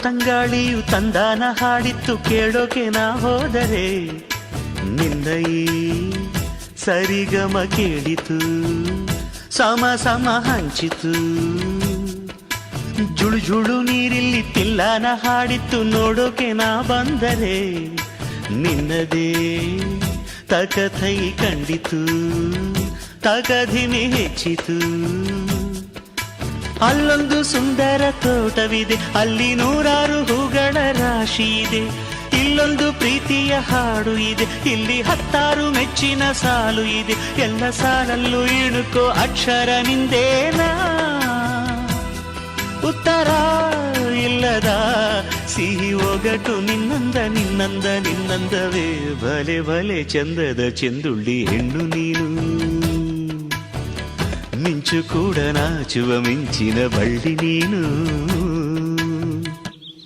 ತಂಗಾಳಿಯು ತಂದಾನ ಹಾಡಿತ್ತು ಕೇಳೋಕೆ ನಾ ಹೋದರೆ ನಿನ್ನ ಈ ಸರಿಗಮ ಕೇಳಿತು ಸಮ ಸಮ ಹಂಚಿತು ಜುಳು ಜುಳು ನೀರಿಲ್ಲಿ ತಿಲ್ಲಾನ ಹಾಡಿತ್ತು ನೋಡೋಕೆ ನಾ ಬಂದರೆ ನಿನ್ನದೇ ತಕಥೈ ಕಂಡಿತು ತಗಧಿಮೆ ಹೆಚ್ಚಿತು ಅಲ್ಲೊಂದು ಸುಂದರ ತೋಟವಿದೆ ಅಲ್ಲಿ ನೂರಾರು ಹೂಗಳ ರಾಶಿ ಇದೆ ಇಲ್ಲೊಂದು ಪ್ರೀತಿಯ ಹಾಡು ಇದೆ ಇಲ್ಲಿ 10 ಮೆಚ್ಚಿನ ಸಾಲು ಇದೆ ಎಲ್ಲ ಸಾಲಲ್ಲೂ ಇಣುಕೋ ಅಕ್ಷರ ನಿಂದೇನಾ ಉತ್ತರ ಇಲ್ಲದ ಸಿಹಿ ಒಗಟು ನಿನ್ನಂದವೇ ಭಲೆ ಭಲೆ ಚಂದದ ಚೆಂದುಳ್ಳಿ ಹೆಣ್ಣು ನೀನು ಮಿಂಚು ಕೂಡ ನಾಚುವ ಮಿಂಚಿನ ಬಳ್ಳಿ ನೀನು